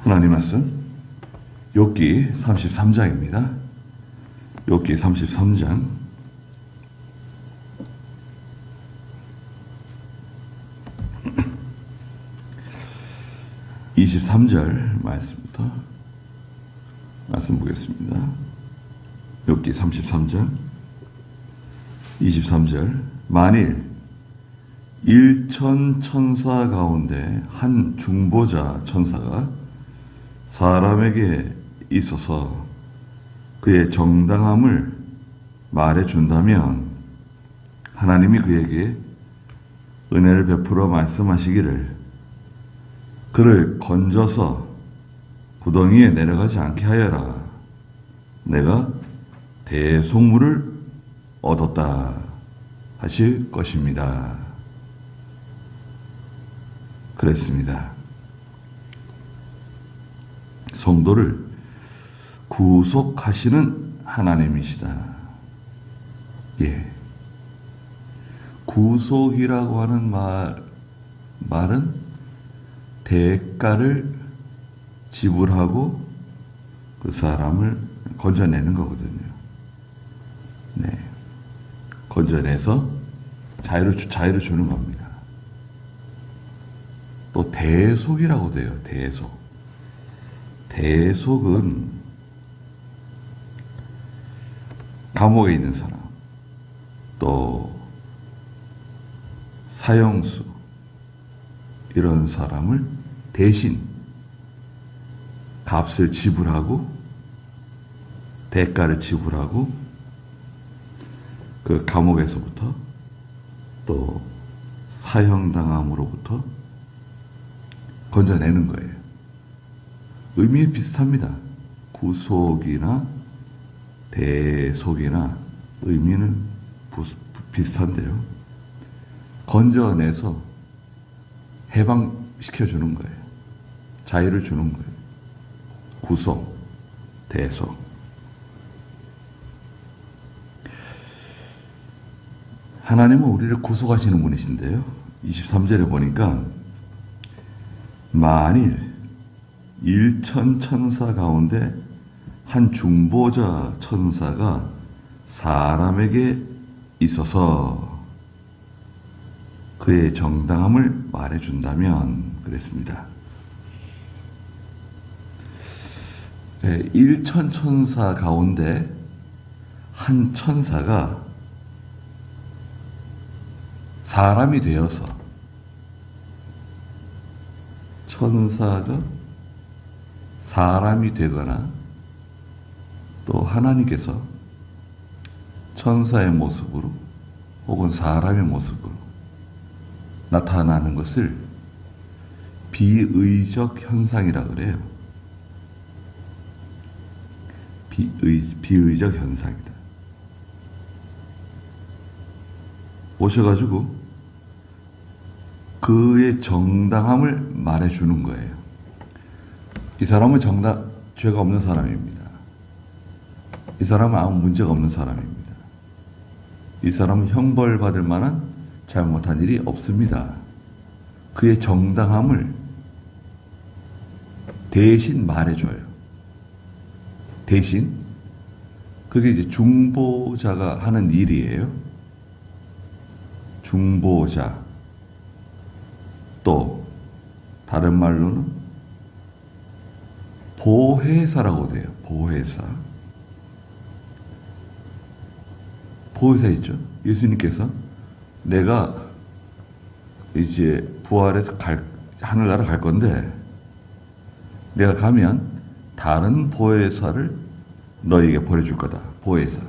하나님 말씀 욥기 33장입니다. 욥기 33장 23절 말씀부터 말씀 보겠습니다. 욥기 33장 23절 만일 일천 천사 가운데 한 중보자 천사가 사람에게 있어서 그의 정당함을 말해준다면 하나님이 그에게 은혜를 베풀어 말씀하시기를 그를 건져서 구덩이에 내려가지 않게 하여라. 내가 대속물을 얻었다 하실 것입니다. 그랬습니다. 성도를 구속하시는 하나님이시다. 예. 구속이라고 하는 말은 대가를 지불하고 그 사람을 건져내는 거거든요. 네. 건져내서 자유를 주는 겁니다. 또 대속이라고 돼요. 대속은 감옥에 있는 사람, 또 사형수 이런 사람을 대신 값을 지불하고 대가를 지불하고 그 감옥에서부터 또 사형당함으로부터 건져내는 거예요. 의미 비슷합니다. 구속이나 대속이나 의미는 비슷한데요. 건져내서 해방시켜주는 거예요. 자유를 주는 거예요. 구속, 대속. 하나님은 우리를 구속하시는 분이신데요. 23절에 보니까 만일 일천 천사 가운데 한 중보자 천사가 사람에게 있어서 그의 정당함을 말해준다면 그랬습니다. 일천 천사 가운데 한 천사가 사람이 되어서 천사가 사람이 되거나 또 하나님께서 천사의 모습으로 혹은 사람의 모습으로 나타나는 것을 비의적 현상이라 그래요. 비의적 현상이다. 오셔가지고 그의 정당함을 말해주는 거예요. 이 사람은 죄가 없는 사람입니다. 이 사람은 아무 문제가 없는 사람입니다. 이 사람은 형벌받을 만한 잘못한 일이 없습니다. 그의 정당함을 대신 말해줘요. 대신 그게 이제 중보자가 하는 일이에요. 중보자. 또 다른 말로는 보혜사라고 돼요. 보혜사 있죠. 예수님께서 내가 이제 부활해서 하늘나라 갈 건데 내가 가면 다른 보혜사를 너에게 보내줄 거다. 보혜사.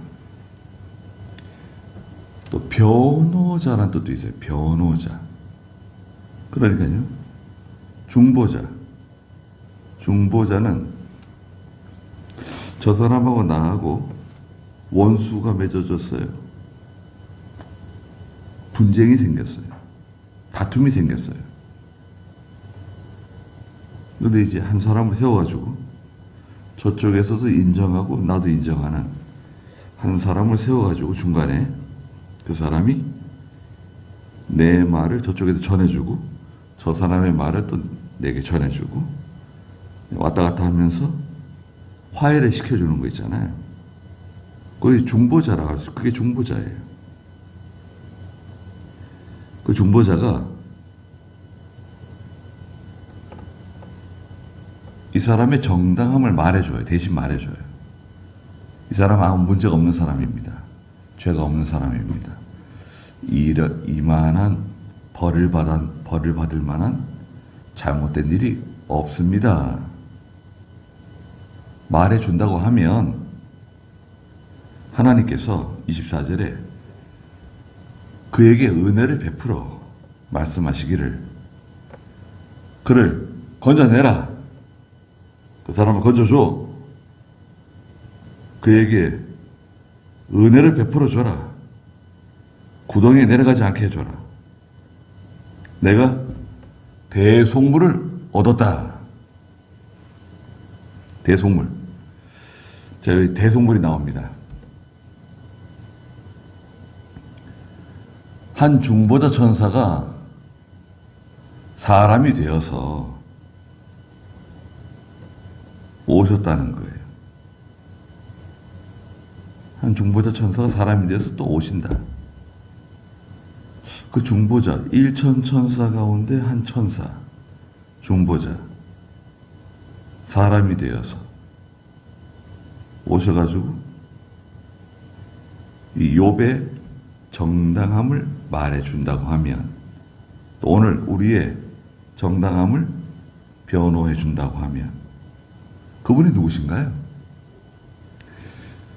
또 변호자라는 뜻도 있어요. 변호자. 그러니까요. 중보자는 저 사람하고 나하고 원수가 맺어졌어요. 분쟁이 생겼어요. 다툼이 생겼어요. 그런데 이제 한 사람을 세워가지고 저쪽에서도 인정하고 나도 인정하는 한 사람을 세워가지고 중간에 그 사람이 내 말을 저쪽에도 전해주고 저 사람의 말을 또 내게 전해주고 왔다 갔다 하면서 화해를 시켜주는 거 있잖아요. 그게 중보자라고 하죠. 그게 중보자예요. 그 중보자가 이 사람의 정당함을 말해줘요. 대신 말해줘요. 이 사람은 아무 문제가 없는 사람입니다. 죄가 없는 사람입니다. 이만한 벌을 받을 만한 잘못된 일이 없습니다. 말해준다고 하면 하나님께서 24절에 그에게 은혜를 베풀어 말씀하시기를 그를 건져내라. 그 사람을 건져줘. 그에게 은혜를 베풀어 줘라. 구덩이에 내려가지 않게 해줘라. 내가 대속물을 얻었다. 대속물. 자, 여기 대속물이 나옵니다. 한 중보자 천사가 사람이 되어서 오셨다는 거예요. 한 중보자 천사가 사람이 되어서 또 오신다. 그 중보자, 1천 천사 가운데 한 천사, 중보자, 사람이 되어서 오셔가지고 이 욥의 정당함을 말해준다고 하면, 또 오늘 우리의 정당함을 변호해준다고 하면 그분이 누구신가요?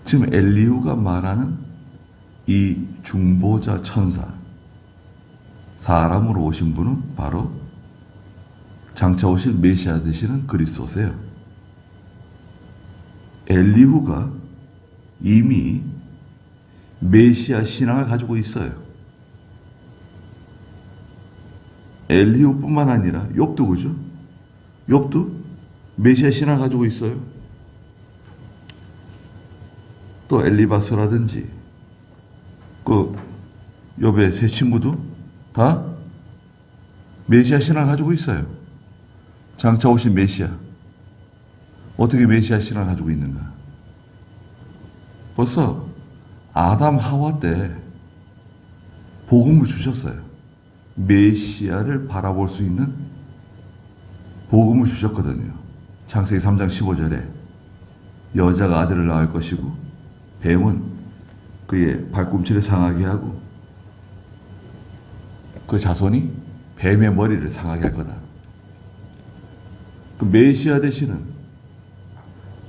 지금 엘리후가 말하는 이 중보자 천사, 사람으로 오신 분은 바로 장차 오실 메시아 되시는 그리스도세요. 엘리후가 이미 메시아 신앙을 가지고 있어요. 엘리후뿐만 아니라 욥도 그죠? 욥도 메시아 신앙을 가지고 있어요. 또 엘리바스라든지 그 욥의 세 친구도 다 메시아 신앙을 가지고 있어요. 장차 오신 메시아. 어떻게 메시아 신앙을 가지고 있는가? 벌써 아담 하와 때 복음을 주셨어요. 메시아를 바라볼 수 있는 복음을 주셨거든요. 창세기 3장 15절에 여자가 아들을 낳을 것이고 뱀은 그의 발꿈치를 상하게 하고 그 자손이 뱀의 머리를 상하게 할 거다. 그 메시아 되시는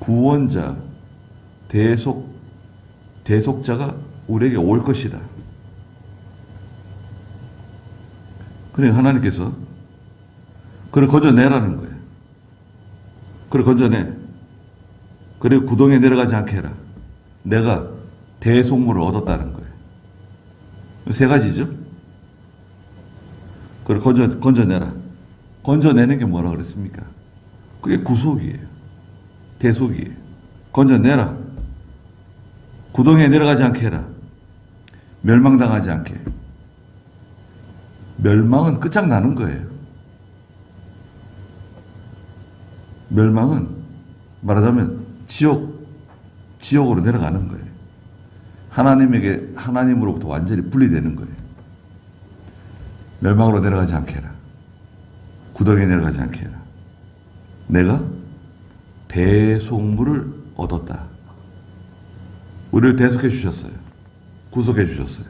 구원자, 대속자가 우리에게 올 것이다. 그러니까 하나님께서 그를 건져내라는 거예요. 그를 건져내. 그리고 구덩이에 내려가지 않게 해라. 내가 대속물을 얻었다는 거예요. 세 가지죠. 그걸 건져내라. 건져내는 게 뭐라 그랬습니까? 그게 구속이에요. 대속이에요. 건져내라. 구덩이에 내려가지 않게 해라. 멸망당하지 않게. 멸망은 끝장나는 거예요. 멸망은 말하자면 지옥으로 내려가는 거예요. 하나님으로부터 완전히 분리되는 거예요. 멸망으로 내려가지 않게 해라. 구덩이에 내려가지 않게 해라. 내가 대속물을 얻었다. 우리를 대속해 주셨어요. 구속해 주셨어요.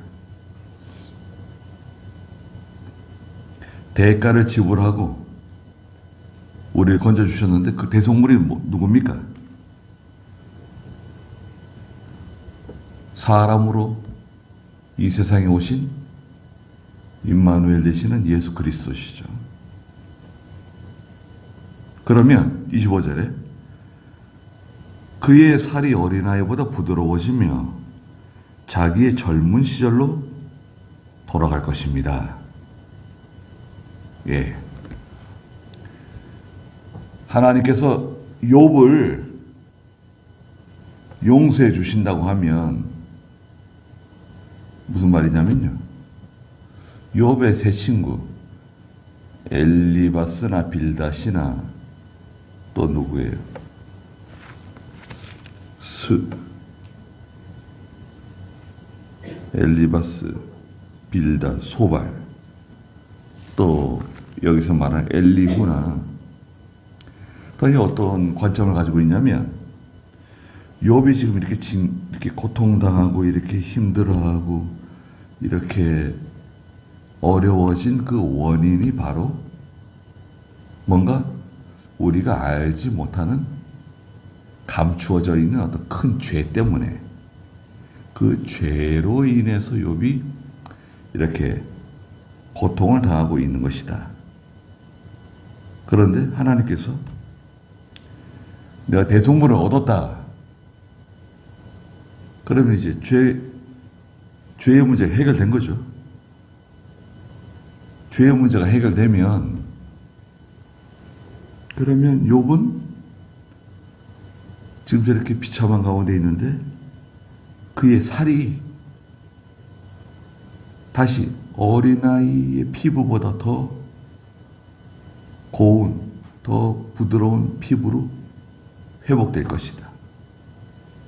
대가를 지불하고 우리를 건져 주셨는데 그 대속물이 누굽니까? 사람으로 이 세상에 오신 임마누엘 되시는 예수 그리스도시죠. 그러면 25절에 그의 살이 어린아이보다 부드러워지며 자기의 젊은 시절로 돌아갈 것입니다. 예. 하나님께서 욥을 용서해 주신다고 하면 무슨 말이냐면요. 욥의 세 친구 엘리바스나 빌닷이나 또 누구예요? 엘리바스, 빌다, 소발. 또 여기서 말하는 엘리후나. 또 이 어떤 관점을 가지고 있냐면 욥이 지금 이렇게 고통당하고 이렇게 힘들어하고 이렇게 어려워진 그 원인이 바로 뭔가 우리가 알지 못하는 감추어져 있는 어떤 큰 죄 때문에 그 죄로 인해서 욥이 이렇게 고통을 당하고 있는 것이다. 그런데 하나님께서 내가 대속물을 얻었다. 그러면 이제 죄의 문제가 해결된 거죠. 죄의 문제가 해결되면 그러면 욥은 지금 저렇게 비참한 가운데 있는데 그의 살이 다시 어린아이의 피부보다 더 고운, 더 부드러운 피부로 회복될 것이다.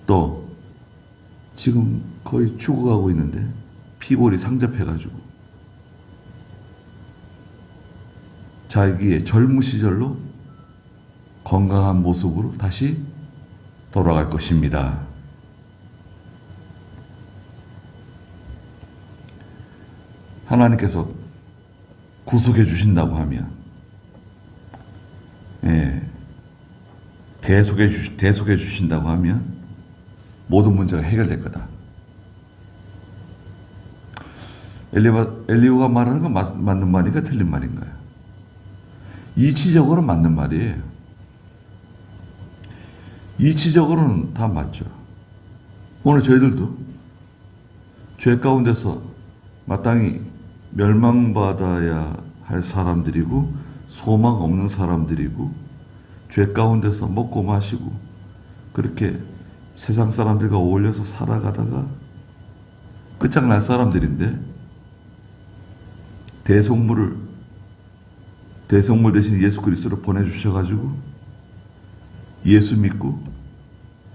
또 지금 거의 죽어가고 있는데 피골이 상접해가지고 자기의 젊은 시절로 건강한 모습으로 다시 돌아갈 것입니다. 하나님께서 구속해 주신다고 하면, 대속해 주신다고 하면 모든 문제가 해결될 거다. 엘리후가 말하는 건 맞는 말인가 틀린 말인가요? 이치적으로는 맞는 말이에요. 이치적으로는 다 맞죠. 오늘 저희들도 죄 가운데서 마땅히 멸망받아야 할 사람들이고 소망 없는 사람들이고 죄 가운데서 먹고 마시고 그렇게 세상 사람들과 어울려서 살아가다가 끝장날 사람들인데 대속물 대신 예수 그리스도를 보내주셔가지고 예수 믿고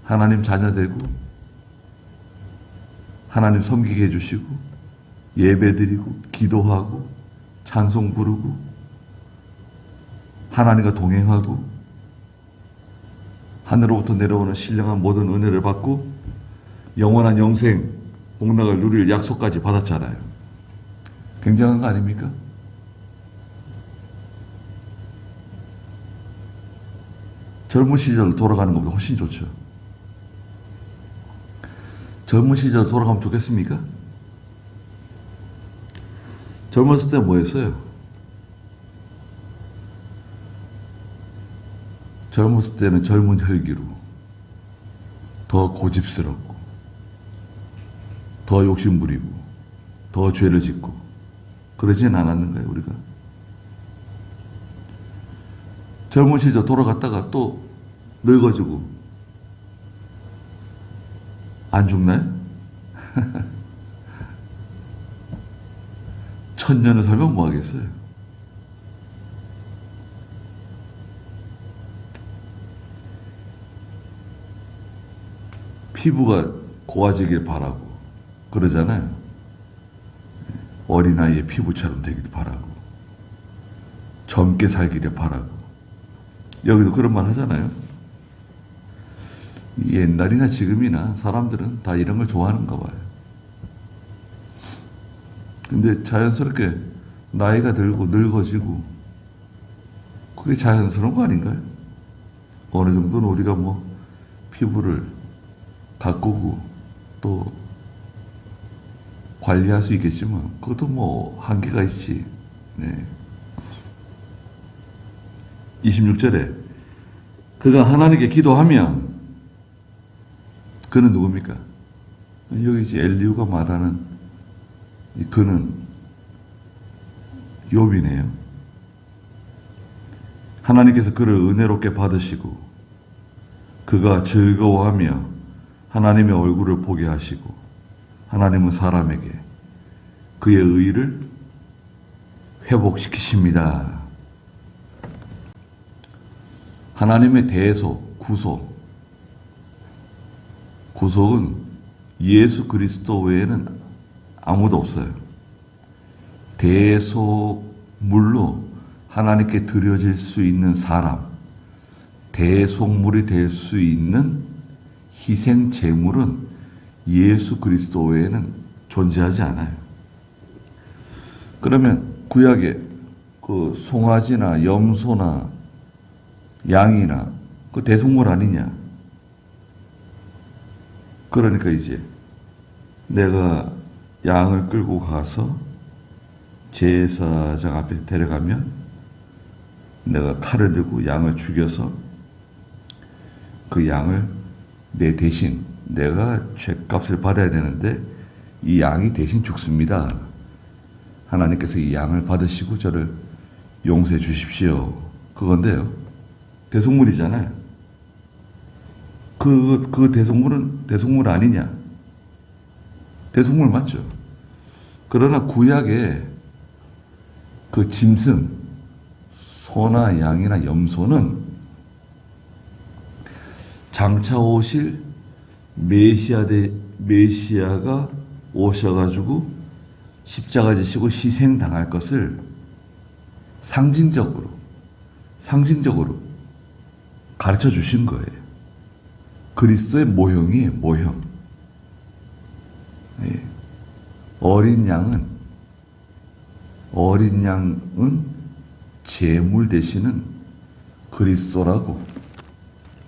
하나님 자녀 되고 하나님 섬기게 해주시고 예배드리고 기도하고 찬송 부르고 하나님과 동행하고 하늘로부터 내려오는 신령한 모든 은혜를 받고 영원한 영생 복락을 누릴 약속까지 받았잖아요. 굉장한 거 아닙니까? 젊은 시절 돌아가는 것보다 훨씬 좋죠. 젊은 시절 돌아가면 좋겠습니까? 젊었을 때 뭐 했어요? 젊었을 때는 젊은 혈기로 더 고집스럽고 더 욕심부리고 더 죄를 짓고 그러진 않았는가요, 우리가? 젊은 시절 돌아갔다가 또 늙어지고 안 죽나요? 천년을 살면 뭐 하겠어요? 피부가 고와지길 바라고 그러잖아요. 어린아이의 피부처럼 되길 바라고 젊게 살기를 바라고 여기도 그런 말 하잖아요. 옛날이나 지금이나 사람들은 다 이런 걸 좋아하는가 봐요. 근데 자연스럽게 나이가 들고 늙어지고 그게 자연스러운 거 아닌가요? 어느 정도는 우리가 뭐 피부를 가꾸고 또 관리할 수 있겠지만 그것도 뭐 한계가 있지. 네. 26절에 그가 하나님께 기도하면 그는 누굽니까? 여기 이제 엘리후가 말하는 그는 욥이네요. 하나님께서 그를 은혜롭게 받으시고 그가 즐거워하며 하나님의 얼굴을 보게 하시고 하나님은 사람에게 그의 의를 회복시키십니다. 하나님의 대속, 구속은 예수 그리스도 외에는 아무도 없어요. 대속물로 하나님께 드려질 수 있는 사람, 대속물이 될 수 있는 희생 제물은 예수 그리스도 외에는 존재하지 않아요. 그러면 구약에 그 송아지나 염소나 양이나 그 대속물 아니냐? 그러니까 이제 내가 양을 끌고 가서 제사장 앞에 데려가면 내가 칼을 들고 양을 죽여서 그 양을 내 대신 내가 죗값을 받아야 되는데 이 양이 대신 죽습니다. 하나님께서 이 양을 받으시고 저를 용서해 주십시오. 그건데요. 대속물이잖아요. 그 대속물은 대속물 아니냐? 대속물 맞죠? 그러나 구약에 그 짐승, 소나 양이나 염소는 장차 오실 메시아가 오셔가지고 십자가 지시고 희생당할 것을 상징적으로 가르쳐 주신 거예요. 그리스도의 모형이에요, 모형. 예. 어린 양은 제물 되시는 그리스도라고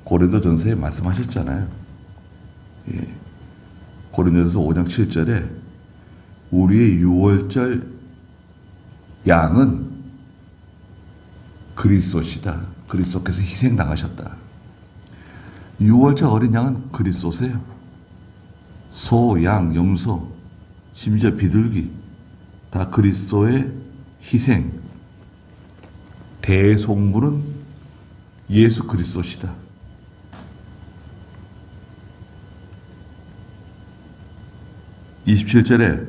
고린도전서에 말씀하셨잖아요. 예. 고린도전서 5장 7절에 우리의 유월절 양은 그리스도시다. 그리스도께서 희생당하셨다. 유월절 어린 양은 그리스도세요. 소, 양, 염소, 심지어 비둘기 다 그리스도의 희생, 대속물은 예수 그리스도시다. (27절에)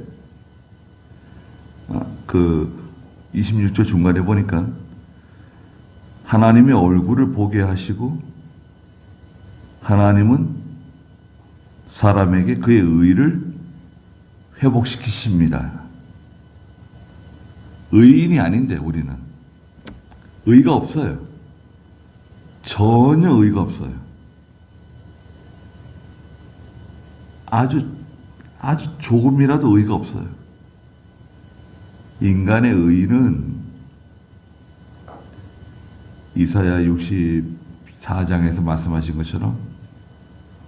그 26절 중간에 보니까 하나님의 얼굴을 보게 하시고 하나님은 사람에게 그의 의를 회복시키십니다. 의인이 아닌데 우리는 의가 없어요. 전혀 의가 없어요. 아주 조금이라도 의가 없어요. 인간의 의는 이사야 64장에서 말씀하신 것처럼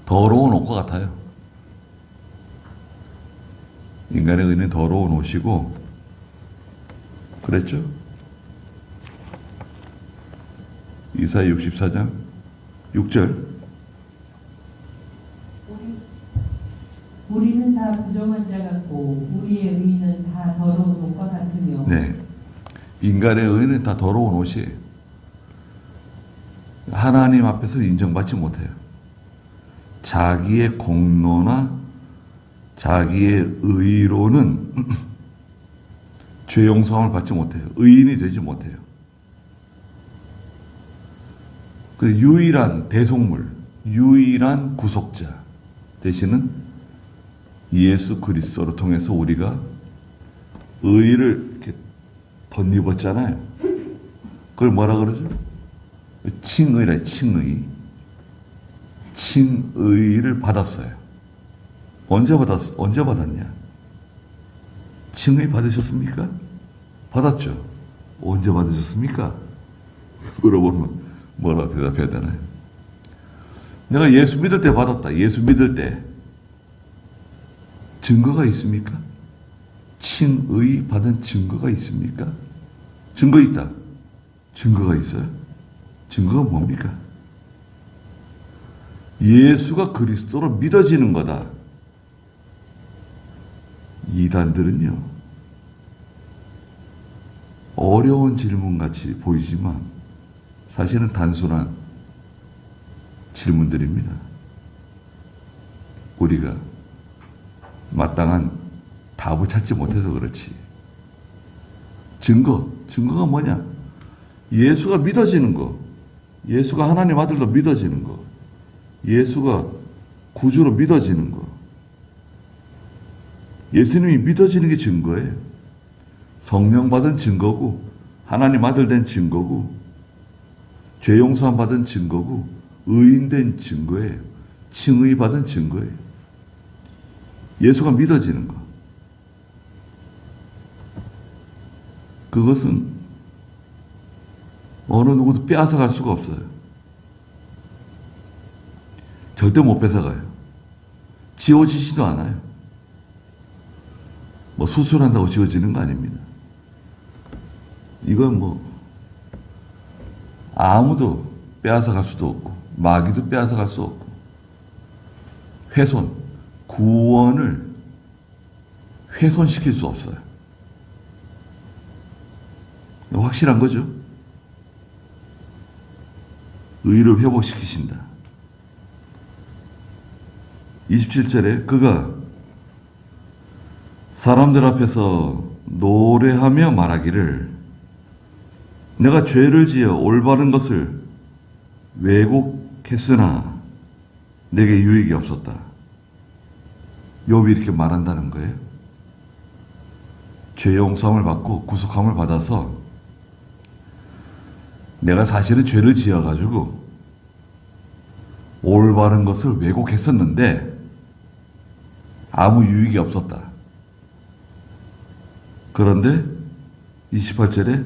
더러운 옷과 같아요. 인간의 의는 더러운 옷이고, 그랬죠? 이사야 64장 6절. 우리는 다 부정한 자 같고 우리의 의는 다 더러운 옷과 같으며. 네, 인간의 의는 다 더러운 옷이에요. 하나님 앞에서 인정받지 못해요. 자기의 공로나 자기의 의로는 죄 용서함을 받지 못해요. 의인이 되지 못해요. 그 유일한 대속물, 유일한 구속자 되시는 예수 그리스도를 통해서 우리가 의를 이렇게 덧입었잖아요. 그걸 뭐라 그러죠? 칭의라, 칭의. 칭의를 받았어요. 언제 받았냐? 칭의 받으셨습니까? 받았죠. 언제 받으셨습니까? 물어보면 뭐라 대답해야 되나요? 내가 예수 믿을 때 받았다. 예수 믿을 때. 증거가 있습니까? 칭의 받은 증거가 있습니까? 증거 있다. 증거가 있어요? 증거가 뭡니까? 예수가 그리스도로 믿어지는 거다. 이단들은요, 어려운 질문같이 보이지만 사실은 단순한 질문들입니다. 우리가 마땅한 답을 찾지 못해서 그렇지. 증거가 뭐냐? 예수가 믿어지는 거. 예수가 하나님 아들로 믿어지는 거. 예수가 구주로 믿어지는 거. 예수님이 믿어지는 게 증거예요. 성령 받은 증거고, 하나님 아들 된 증거고, 죄 용서함 받은 증거고, 의인된 증거예요. 칭의 받은 증거예요. 예수가 믿어지는 거. 그것은 어느 누구도 빼앗아갈 수가 없어요. 절대 못 뺏어가요. 지워지지도 않아요. 뭐 수술한다고 지워지는 거 아닙니다. 이건 뭐 아무도 빼앗아갈 수도 없고 마귀도 빼앗아갈 수 없고 훼손, 구원을 훼손시킬 수 없어요. 확실한 거죠. 의를 회복시키신다. 27절에 그가 사람들 앞에서 노래하며 말하기를 내가 죄를 지어 올바른 것을 왜곡했으나 내게 유익이 없었다. 욥이 이렇게 말한다는 거예요. 죄 용서함을 받고 구속함을 받아서 내가 사실은 죄를 지어가지고 올바른 것을 왜곡했었는데 아무 유익이 없었다. 그런데 28절에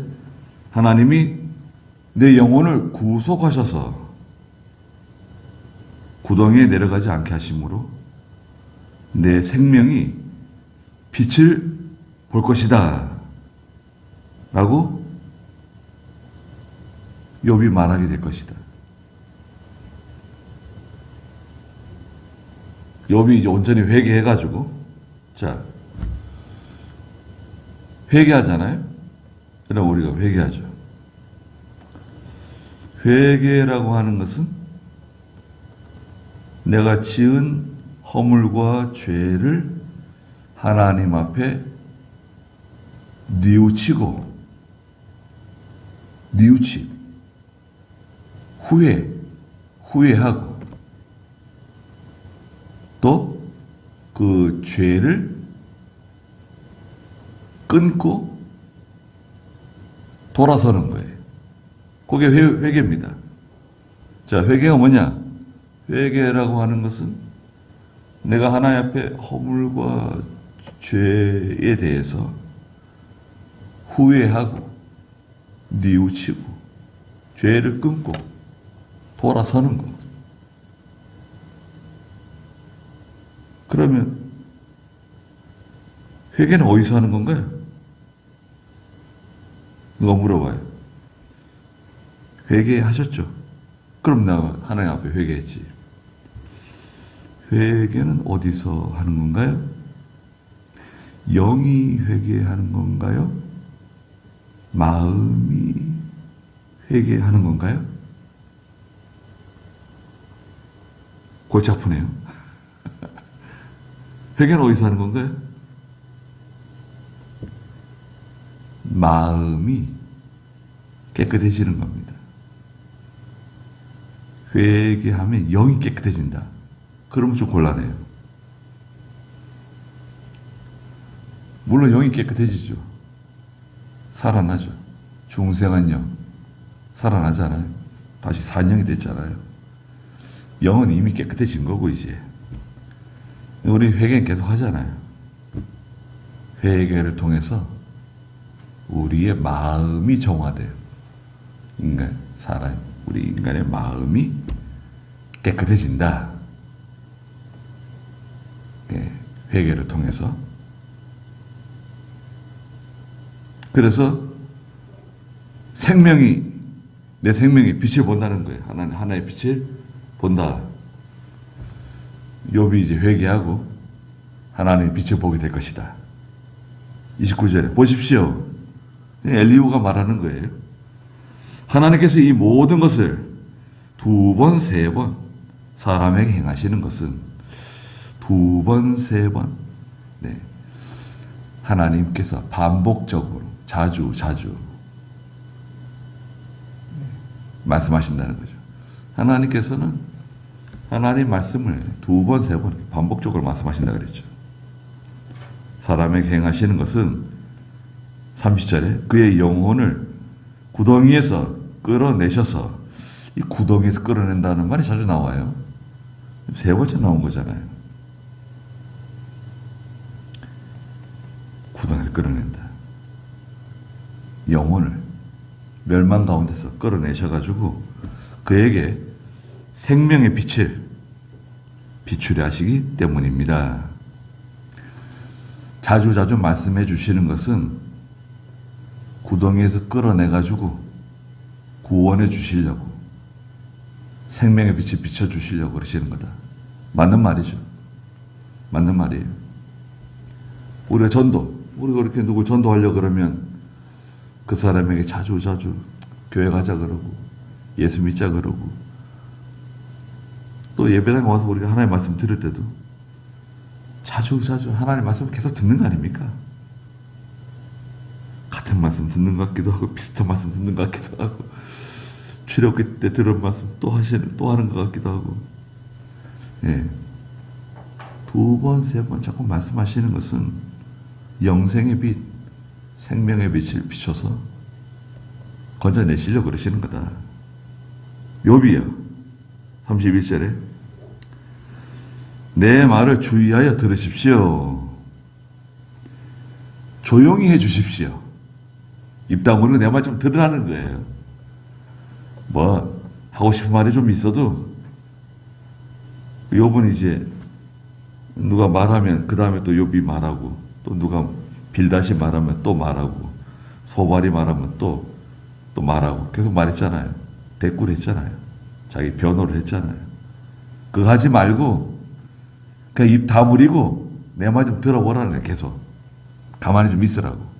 하나님이 내 영혼을 구속하셔서 구덩이에 내려가지 않게 하심으로 내 생명이 빛을 볼 것이다. 라고 욥이 말하게 될 것이다. 욥이 이제 온전히 회개해가지고, 자, 회개하잖아요? 그럼 우리가 회개하죠. 회개라고 하는 것은 내가 지은 허물과 죄를 하나님 앞에 뉘우치고, 후회하고, 또 그 죄를 끊고 돌아서는 거예요. 그게 회개입니다. 자, 회개가 뭐냐? 회개라고 하는 것은 내가 하나님 앞에 허물과 죄에 대해서 후회하고 뉘우치고 죄를 끊고 돌아서는 거. 그러면 회개는 어디서 하는 건가요? 누가 물어봐요. 회개하셨죠? 그럼 나 하나님 앞에 회개했지. 회개는 어디서 하는 건가요? 영이 회개하는 건가요? 마음이 회개하는 건가요? 골치 아프네요. 회개는 어디서 하는 건가요? 마음이 깨끗해지는 겁니다. 회개하면 영이 깨끗해진다. 그러면 좀 곤란해요. 물론 영이 깨끗해지죠. 살아나죠. 중생한 영 살아나잖아요. 다시 산영이 됐잖아요. 영은 이미 깨끗해진 거고 이제 우리 회개는 계속 하잖아요. 회개를 통해서 우리의 마음이 정화돼요. 우리 인간의 마음이 깨끗해진다. 회개를 통해서. 그래서 내 생명이 빛을 본다는 거예요. 하나의 빛을 본다. 욥이 이제 회개하고 하나님의 빛을 보게 될 것이다. 29절에 보십시오. 엘리후가 말하는 거예요. 하나님께서 이 모든 것을 2번, 3번 사람에게 행하시는 것은 2번, 3번 하나님께서 반복적으로 자주 말씀하신다는 거죠. 하나님께서는 하나님 말씀을 2번, 3번 반복적으로 말씀하신다 그랬죠. 사람에게 행하시는 것은 30절에 그의 영혼을 구덩이에서 끌어내셔서, 이 구덩이에서 끌어낸다는 말이 자주 나와요. 3번째 나온 거잖아요. 구덩이에서 끌어낸다. 영혼을 멸망 가운데서 끌어내셔가지고 그에게 생명의 빛을 비추려 하시기 때문입니다. 자주 말씀해 주시는 것은 구덩이에서 끌어내가지고 구원해 주시려고, 생명의 빛을 비춰 주시려고 그러시는 거다. 맞는 말이죠. 맞는 말이에요. 우리가 그렇게 누굴 전도하려고 그러면 그 사람에게 자주 교회 가자 그러고, 예수 믿자 그러고, 또 예배당에 와서 우리가 하나님의 말씀 들을 때도 자주 하나님의 말씀을 계속 듣는 거 아닙니까? 같은 말씀 듣는 것 같기도 하고, 비슷한 말씀 듣는 것 같기도 하고, 출애굽기 때 들은 말씀 또 하는 것 같기도 하고, 예. 2번, 3번 자꾸 말씀하시는 것은 영생의 빛, 생명의 빛을 비춰서 건져내시려고 그러시는 거다. 욥이요, 31절에 내 말을 주의하여 들으십시오. 조용히 해 주십시오. 입 다물고 내 말 좀 들으라는 거예요. 뭐 하고 싶은 말이 좀 있어도 욥은 이제 누가 말하면 그 다음에 또 욥이 말하고, 또 누가 빌다시 말하면 또 말하고, 소발이 말하면 또 말하고, 계속 말했잖아요. 대꾸를 했잖아요. 자기 변호를 했잖아요. 그거 하지 말고 그냥 입 다물이고 내 말 좀 들어보라는 거예요. 계속 가만히 좀 있으라고.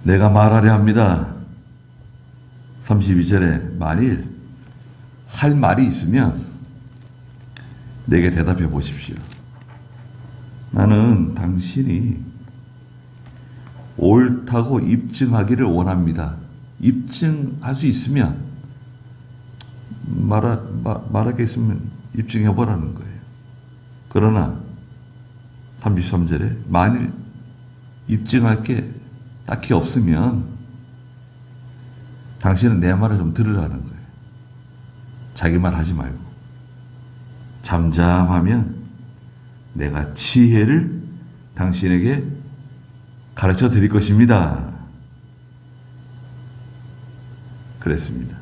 내가 말하려 합니다. 32절에 만일 할 말이 있으면 내게 대답해 보십시오. 나는 당신이 옳다고 입증하기를 원합니다. 입증할 수 있으면 말할 게 있으면 입증해 보라는 거예요. 그러나 33절에 만일 입증할 게 딱히 없으면 당신은 내 말을 좀 들으라는 거예요. 자기 말 하지 말고 잠잠하면 내가 지혜를 당신에게 가르쳐 드릴 것입니다. 그랬습니다.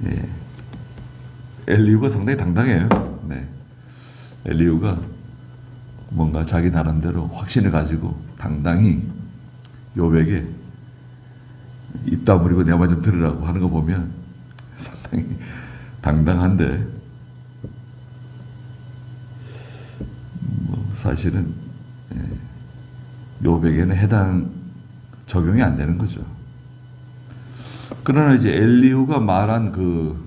예. 엘리후가 상당히 당당해요. 네. 엘리후가 뭔가 자기 나름대로 확신을 가지고 당당히 욥에게 입 다물고 내 말 좀 들으라고 하는 거 보면 상당히 당당한데, 뭐 사실은 욥에게는 해당 적용이 안 되는 거죠. 그러나 이제 엘리후가 말한 그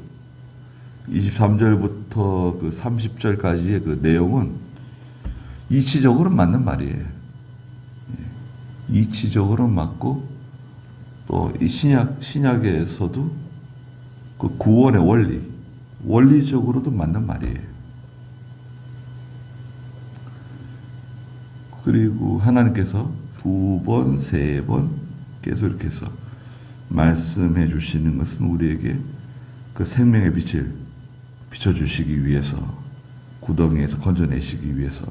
23절부터 그 30절까지의 그 내용은 이치적으로는 맞는 말이에요. 이치적으로는 맞고, 또 이 신약에서도 그 구원의 원리적으로도 맞는 말이에요. 그리고 하나님께서 2번, 3번 계속 이렇게 해서 말씀해 주시는 것은 우리에게 그 생명의 빛을 비춰주시기 위해서, 구덩이에서 건져내시기 위해서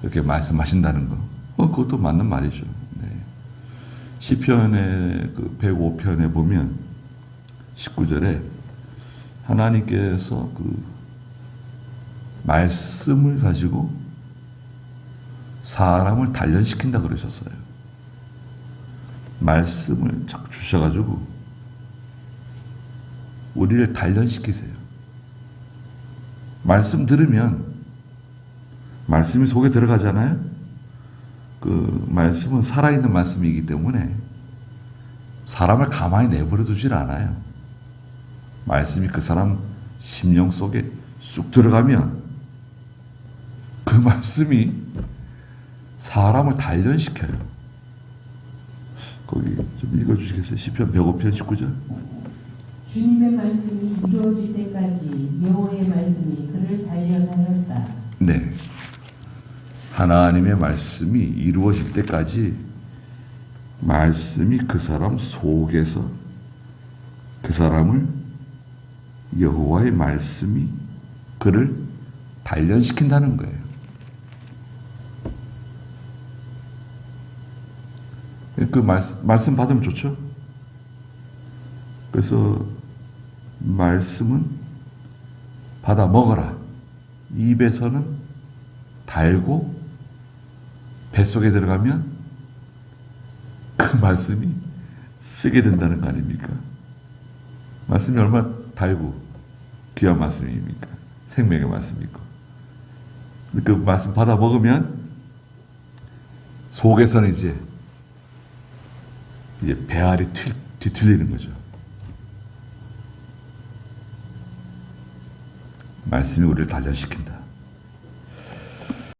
이렇게 말씀하신다는 거. 그것도 맞는 말이죠. 네. 시편의 그 105편에 보면 19절에 하나님께서 그 말씀을 가지고 사람을 단련시킨다 그러셨어요. 말씀을 자꾸 주셔가지고 우리를 단련시키세요. 말씀 들으면 말씀이 속에 들어가잖아요. 그 말씀은 살아있는 말씀이기 때문에 사람을 가만히 내버려 두질 않아요. 말씀이 그 사람 심령 속에 쑥 들어가면 그 말씀이 사람을 단련시켜요. 거기 좀 읽어주시겠어요? 시편 105편 19절. 주님의 말씀이 이루어질 때까지 여호와의 말씀이 그를 단련하였다. 네. 하나님의 말씀이 이루어질 때까지 말씀이 그 사람 속에서 그 사람을 여호와의 말씀이 그를 단련시킨다는 거예요. 그 말씀 받으면 좋죠? 그래서 말씀은 받아 먹어라. 입에서는 달고 뱃속에 들어가면 그 말씀이 쓰게 된다는 거 아닙니까? 말씀이 얼마나 달고 귀한 말씀입니까? 생명의 말씀이고. 그 말씀 받아 먹으면 속에서는 이제 배알이 뒤틀리는 거죠. 말씀이 우리를 단련시킨다.